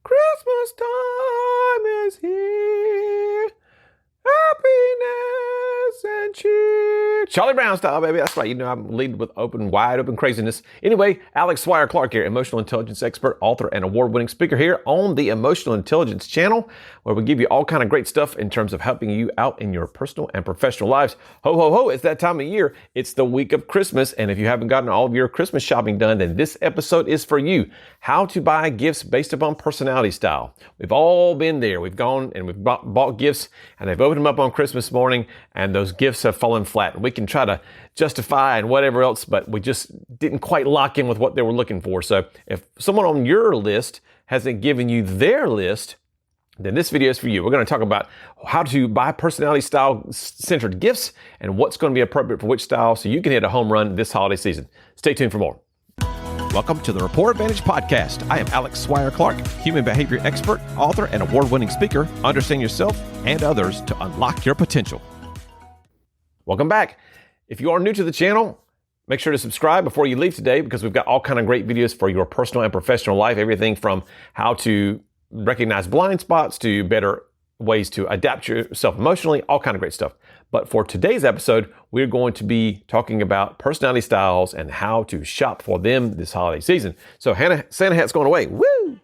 Christmas time is here. Happiness and cheer. Charlie Brown style, baby. That's right. You know, I'm leading with wide open craziness. Anyway, Alex Swire-Clark here, emotional intelligence expert, author, and award-winning speaker here on the Emotional Intelligence channel, where we give you all kind of great stuff in terms of helping you out in your personal and professional lives. Ho, ho, ho. It's that time of year. It's the week of Christmas. And if you haven't gotten all of your Christmas shopping done, then this episode is for you. How to buy gifts based upon personality style. We've all been there. We've gone and we've bought gifts, and they've opened them up on Christmas morning, and those gifts have fallen flat. And we can try to justify and whatever else, but we just didn't quite lock in with what they were looking for. So if someone on your list hasn't given you their list, then this video is for you. We're going to talk about how to buy personality style centered gifts and what's going to be appropriate for which style so you can hit a home run this holiday season. Stay tuned for more. Welcome to the Report Advantage Podcast. I am Alex Swire-Clark, human behavior expert, author, and award-winning speaker. Understand yourself and others to unlock your potential. Welcome back. If you are new to the channel, make sure to subscribe before you leave today, because we've got all kind of great videos for your personal and professional life. Everything from how to recognize blind spots to better ways to adapt yourself emotionally, all kind of great stuff. But for today's episode, we're going to be talking about personality styles and how to shop for them this holiday season. So Santa hat's going away. Woo!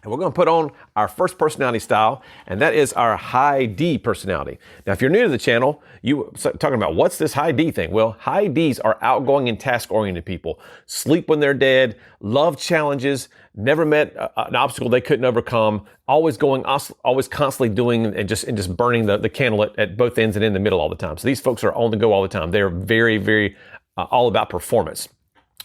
And we're going to put on our first personality style, and that is our high D personality. Now, if you're new to the channel, you talking about what's this high D thing? Well, high Ds are outgoing and task-oriented people. Sleep when they're dead, love challenges, never met an obstacle they couldn't overcome, always constantly doing and just burning the candle at both ends and in the middle all the time. So these folks are on the go all the time. They're very, very all about performance.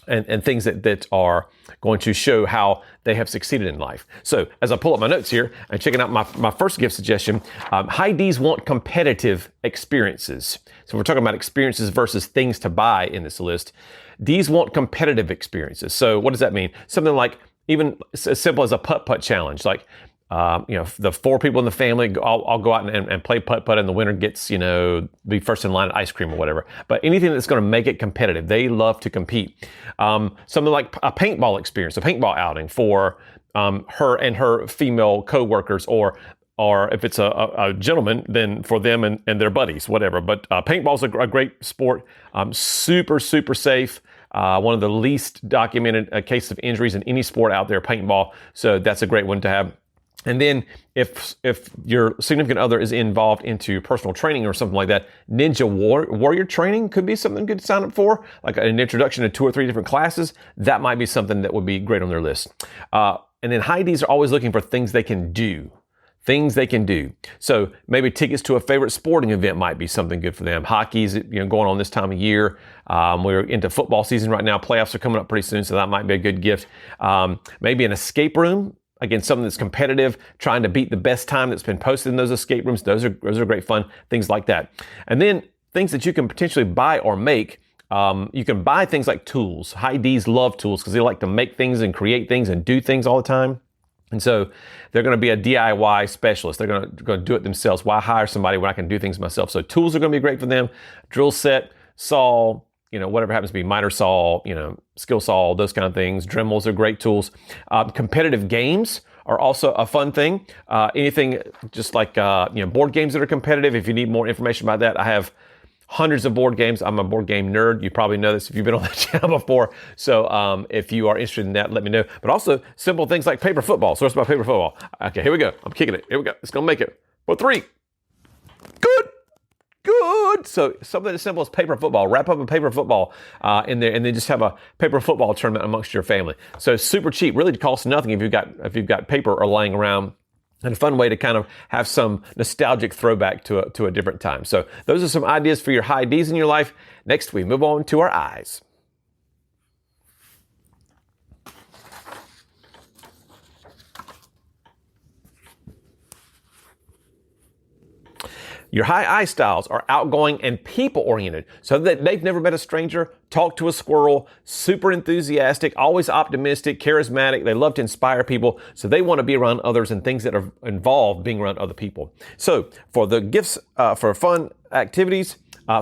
And things that are going to show how they have succeeded in life. So as I pull up my notes here and checking out my first gift suggestion, high Ds want competitive experiences. So we're talking about experiences versus things to buy in this list. Ds want competitive experiences. So what does that mean? Something like even as simple as a putt-putt challenge, like the four people in the family, I'll go out and play putt-putt, and the winner gets, be first in line at ice cream or whatever. But anything that's going to make it competitive. They love to compete. Something like a paintball experience, a paintball outing for her and her female co-workers, or if it's a gentleman, then for them and their buddies, whatever. But paintball's a great sport, super, super safe. One of the least documented cases of injuries in any sport out there, paintball. So that's a great one to have. And then if your significant other is involved into personal training or something like that, ninja warrior training could be something good to sign up for, like an introduction to 2 or 3 different classes. That might be something that would be great on their list. And then high Ds are always looking for things they can do. Things they can do. So maybe tickets to a favorite sporting event might be something good for them. Hockey's going on this time of year. We're into football season right now. Playoffs are coming up pretty soon, so that might be a good gift. Maybe an escape room. Again, something that's competitive, trying to beat the best time that's been posted in those escape rooms. Those are great fun, things like that. And then things that you can potentially buy or make. You can buy things like tools. High Ds love tools because they like to make things and create things and do things all the time. And so they're going to be a DIY specialist. They're going to do it themselves. Why hire somebody when I can do things myself? So tools are going to be great for them. Drill set, saw, whatever happens to be, miter saw, skill saw, those kind of things. Dremels are great tools. Competitive games are also a fun thing. Anything just like, board games that are competitive. If you need more information about that, I have hundreds of board games. I'm a board game nerd. You probably know this if you've been on the channel before. So if you are interested in that, let me know. But also simple things like paper football. So what's about paper football? Okay, here we go. I'm kicking it. Here we go. It's going to make it. For 3. Good. So something as simple as paper football. Wrap up a paper football in there, and then just have a paper football tournament amongst your family. So super cheap. Really costs nothing if you've got paper or laying around. And a fun way to kind of have some nostalgic throwback to a different time. So those are some ideas for your high Ds in your life. Next, we move on to our Is. Your high I styles are outgoing and people-oriented, so that they've never met a stranger, talked to a squirrel, super enthusiastic, always optimistic, charismatic. They love to inspire people, so they want to be around others and things that are involved being around other people. So for the gifts for fun activities,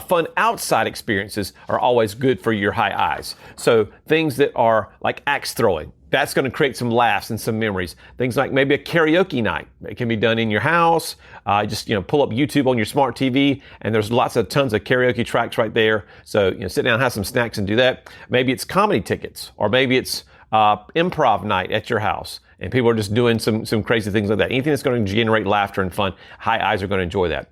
Fun outside experiences are always good for your high I's. So things that are like axe throwing, that's going to create some laughs and some memories. Things like maybe a karaoke night. It can be done in your house. Just pull up YouTube on your smart TV, and there's tons of karaoke tracks right there. So sit down, have some snacks, and do that. Maybe it's comedy tickets, or maybe it's improv night at your house, and people are just doing some crazy things like that. Anything that's going to generate laughter and fun, high I's are going to enjoy that.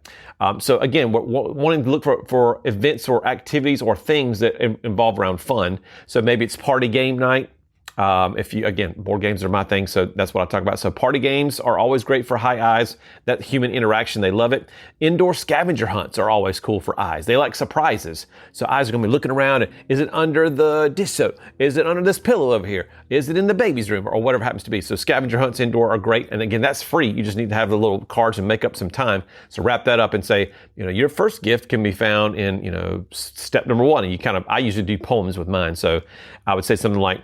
So again, we're wanting to look for events or activities or things that involve around fun. So maybe it's party game night. Board games are my thing, so that's what I talk about. So party games are always great for high I's. That human interaction, they love it. Indoor scavenger hunts are always cool for I's. They like surprises. So I's are going to be looking around. And, is it under the dish soap? Is it under this pillow over here? Is it in the baby's room? Or whatever it happens to be. So scavenger hunts indoor are great. And again, that's free. You just need to have the little cards and make up some time. So wrap that up and say, your first gift can be found in, step number 1. And I usually do poems with mine. So I would say something like,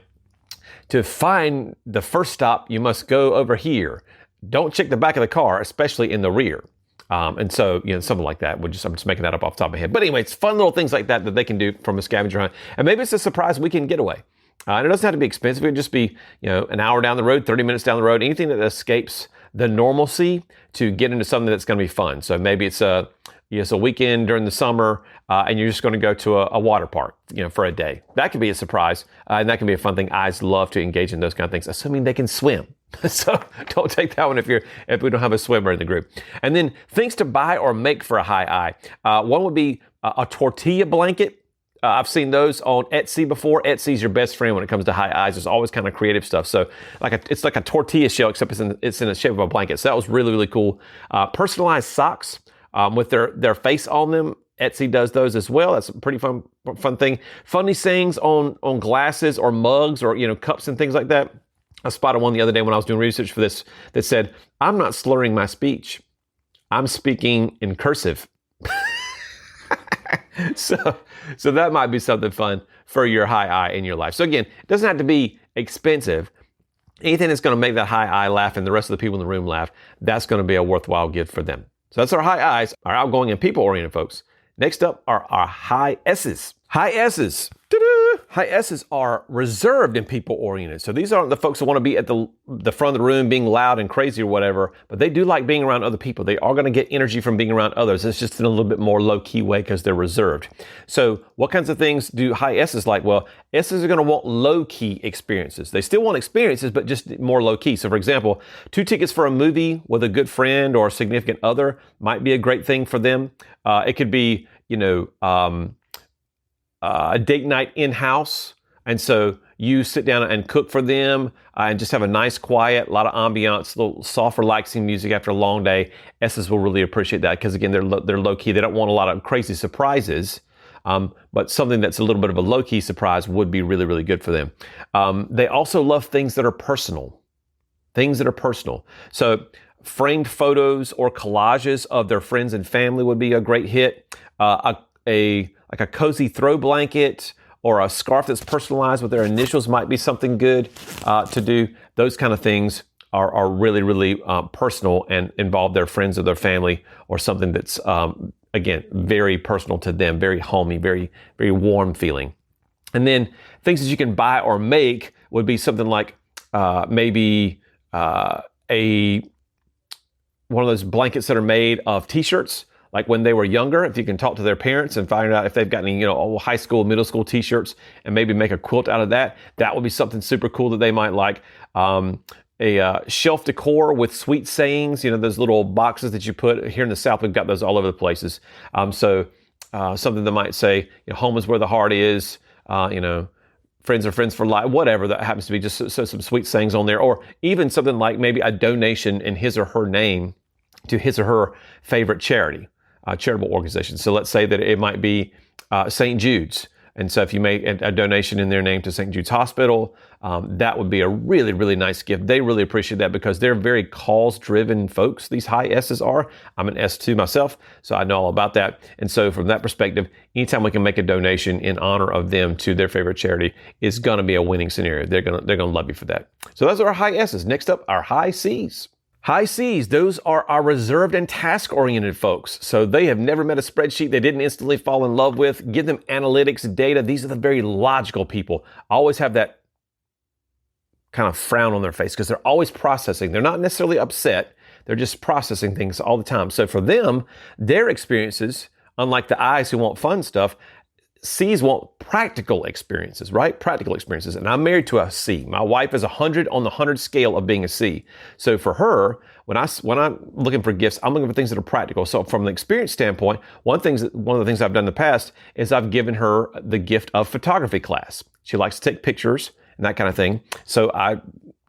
to find the first stop, you must go over here. Don't check the back of the car, especially in the rear. And so, something like that. I'm just making that up off the top of my head. But anyway, it's fun little things like that they can do from a scavenger hunt. And maybe it's a surprise weekend getaway. And it doesn't have to be expensive. It could just be, an hour down the road, 30 minutes down the road, anything that escapes the normalcy to get into something that's going to be fun. So maybe it's a weekend during the summer, and you're just going to go to a water park, for a day. That could be a surprise, and that can be a fun thing. Eyes love to engage in those kind of things, assuming they can swim. So don't take that one if we don't have a swimmer in the group. And then things to buy or make for a high I. One would be a tortilla blanket. I've seen those on Etsy before. Etsy's your best friend when it comes to high I's. There's always kind of creative stuff. So it's like a tortilla shell, except it's in the shape of a blanket. So that was really, really cool. Personalized socks with their face on them. Etsy does those as well. That's a pretty fun thing. Funny sayings on glasses or mugs or cups and things like that. I spotted one the other day when I was doing research for this that said, "I'm not slurring my speech. I'm speaking in cursive." So that might be something fun for your high I in your life. So again, it doesn't have to be expensive. Anything that's going to make that high I laugh and the rest of the people in the room laugh, that's going to be a worthwhile gift for them. So that's our high I's, our outgoing and people-oriented folks. Next up are our high S's. High S's. Ta-da! High S's are reserved and people-oriented. So these aren't the folks that want to be at the front of the room being loud and crazy or whatever, but they do like being around other people. They are going to get energy from being around others. It's just in a little bit more low-key way because they're reserved. So what kinds of things do high S's like? Well, S's are going to want low-key experiences. They still want experiences, but just more low-key. So for example, 2 tickets for a movie with a good friend or a significant other might be a great thing for them. It could be, a date night in-house. And so you sit down and cook for them and just have a nice, quiet, a lot of ambiance, a little soft, relaxing music after a long day. S's will really appreciate that because, again, they're low-key. They don't want a lot of crazy surprises, but something that's a little bit of a low-key surprise would be really, really good for them. They also love things that are personal. Things that are personal. So framed photos or collages of their friends and family would be a great hit. Like a cozy throw blanket or a scarf that's personalized with their initials might be something good to do. Those kind of things are really, really personal and involve their friends or their family or something that's, again, very personal to them, very homey, very, very warm feeling. And then things that you can buy or make would be something like maybe one of those blankets that are made of t-shirts. Like when they were younger, if you can talk to their parents and find out if they've got any, old high school, middle school t-shirts and maybe make a quilt out of that, that would be something super cool that they might like. A shelf decor with sweet sayings, those little boxes that you put here in the South, we've got those all over the places. So something that might say, home is where the heart is, friends are friends for life, whatever that happens to be, just so some sweet sayings on there. Or even something like maybe a donation in his or her name to his or her favorite charity. Charitable organization. So let's say that it might be St. Jude's. And so if you make a donation in their name to St. Jude's Hospital, that would be a really, really nice gift. They really appreciate that because they're very cause-driven folks. These high S's are. I'm an S2 myself, so I know all about that. And so from that perspective, anytime we can make a donation in honor of them to their favorite charity is going to be a winning scenario. They're going to love you for that. So those are our high S's. Next up, our high C's. High Cs, those are our reserved and task-oriented folks. So they have never met a spreadsheet they didn't instantly fall in love with. Give them analytics, data. These are the very logical people. Always have that kind of frown on their face because they're always processing. They're not necessarily upset. They're just processing things all the time. So for them, their experiences, unlike the I's who want fun stuff, C's want practical experiences, right? Practical experiences. And I'm married to a C. My wife is 100 on the 100 scale of being a C. So for her, when I'm looking for gifts, I'm looking for things that are practical. So from an experience standpoint, one of the things I've done in the past is I've given her the gift of photography class. She likes to take pictures and that kind of thing. So I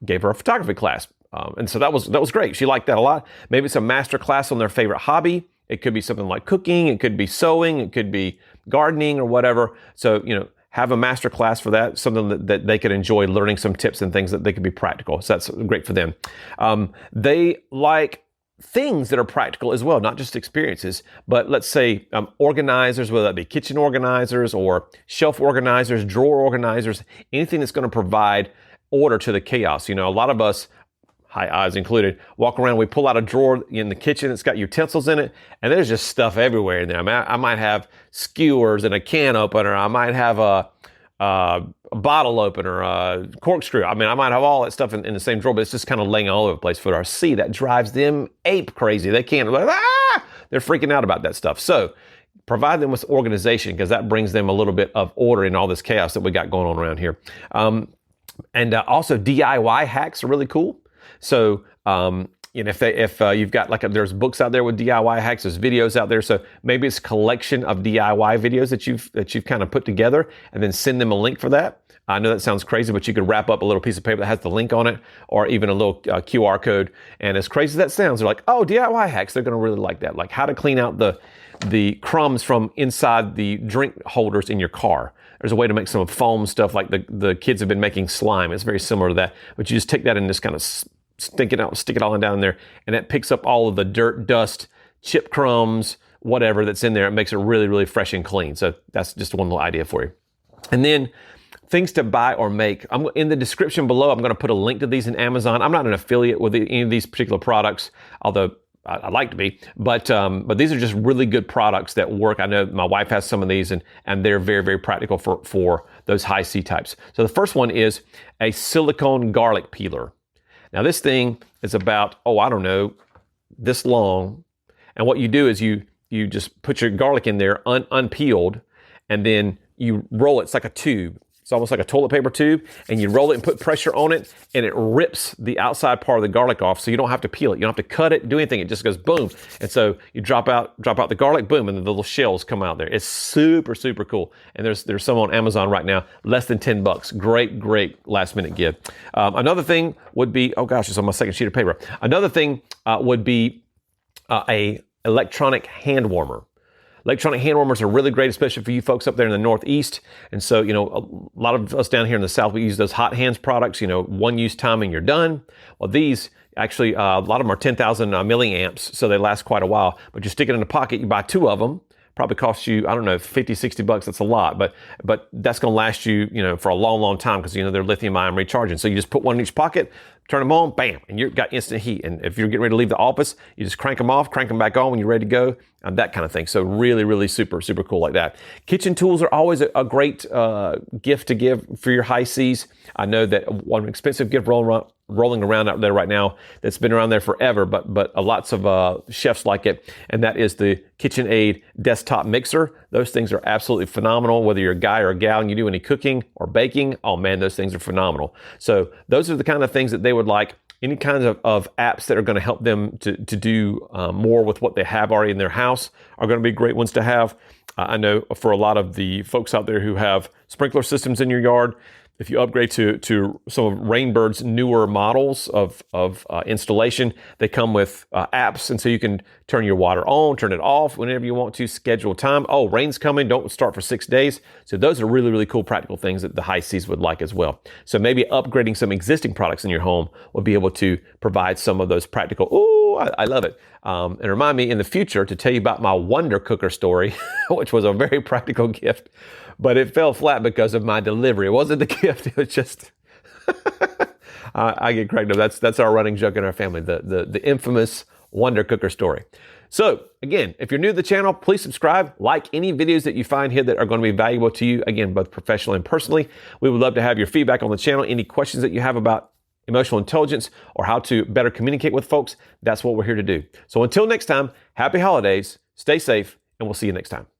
gave her a photography class. And so that was great. She liked that a lot. Maybe it's a master class on their favorite hobby. It could be something like cooking. It could be sewing. It could be gardening or whatever. So, have a master class for that, something that they could enjoy learning some tips and things that they could be practical. So that's great for them. They like things that are practical as well, not just experiences, but let's say organizers, whether that be kitchen organizers or shelf organizers, drawer organizers, anything that's going to provide order to the chaos. A lot of us, high eyes included, walk around, we pull out a drawer in the kitchen that's got utensils in it, and there's just stuff everywhere in there. I might have skewers and a can opener. I might have a bottle opener, a corkscrew. I might have all that stuff in the same drawer, but it's just kind of laying all over the place. For our C, that drives them ape crazy. They can't, they're freaking out about that stuff. So provide them with organization because that brings them a little bit of order in all this chaos that we got going on around here. And also DIY hacks are really cool. So, if you've got there's books out there with DIY hacks, there's videos out there. So maybe it's a collection of DIY videos that you've kind of put together and then send them a link for that. I know that sounds crazy, but you could wrap up a little piece of paper that has the link on it or even a little QR code. And as crazy as that sounds, they're like, oh, DIY hacks. They're going to really like that. Like how to clean out the crumbs from inside the drink holders in your car. There's a way to make some foam stuff like the kids have been making slime. It's very similar to that, but you just take that and just kind of stick it all down in there, and it picks up all of the dirt, dust, chip crumbs, whatever that's in there. It makes it really, really fresh and clean. So that's just one little idea for you. And then things to buy or make. In the description below, I'm going to put a link to these in Amazon. I'm not an affiliate with any of these particular products, although I'd like to be, but these are just really good products that work. I know my wife has some of these, and they're very, very practical for those high C types. So the first one is a silicone garlic peeler. Now this thing is about, this long. And what you do is you just put your garlic in there unpeeled, and then you roll it. It's like a tube. It's almost like a toilet paper tube, and you roll it and put pressure on it, and it rips the outside part of the garlic off, so you don't have to peel it. You don't have to cut it, do anything. It just goes boom. And so you drop out the garlic, boom, and the little shells come out there. It's super, super cool. And there's some on Amazon right now, less than $10. Great last minute gift. Another thing would be, it's on my second sheet of paper. Another thing would be a electronic hand warmer. Electronic hand warmers are really great, especially for you folks up there in the Northeast. And so, a lot of us down here in the South, we use those hot hands products, one use time and you're done. Well, these actually, a lot of them are 10,000 milliamps, so they last quite a while. But you stick it in the pocket, you buy two of them. Probably costs you, $50-$60. That's a lot, but that's going to last you, for a long time because, they're lithium ion recharging. So you just put one in each pocket, turn them on, bam, and you've got instant heat. And if you're getting ready to leave the office, you just crank them off, crank them back on when you're ready to go, and that kind of thing. So really, really super, super cool like that. Kitchen tools are always a great gift to give for your high Cs. I know that one expensive gift rolling around out there right now that's been around there forever, but lots of chefs like it, and that is the KitchenAid desktop mixer. Those things are absolutely phenomenal, whether you're a guy or a gal and you do any cooking or baking. Oh man, those things are phenomenal. So those are the kind of things that they would like. Any kinds of apps that are going to help them to do more with what they have already in their house are going to be great ones to have. I know for a lot of the folks out there who have sprinkler systems in your yard, if you upgrade to some of Rainbird's newer models of installation, they come with apps, and so you can turn your water on, turn it off whenever you want to, schedule time. Oh, rain's coming, don't start for 6 days. So those are really, really cool practical things that the high Cs would like as well. So maybe upgrading some existing products in your home will be able to provide some of those practical, I love it. And remind me in the future to tell you about my Wonder Cooker story, which was a very practical gift, but it fell flat because of my delivery. It wasn't the gift, it was just, I get cracked up. That's our running joke in our family, the infamous Wonder Cooker story. So again, if you're new to the channel, please subscribe, like any videos that you find here that are going to be valuable to you, again, both professionally and personally. We would love to have your feedback on the channel. Any questions that you have about emotional intelligence or how to better communicate with folks, that's what we're here to do. So until next time, happy holidays, stay safe, and we'll see you next time.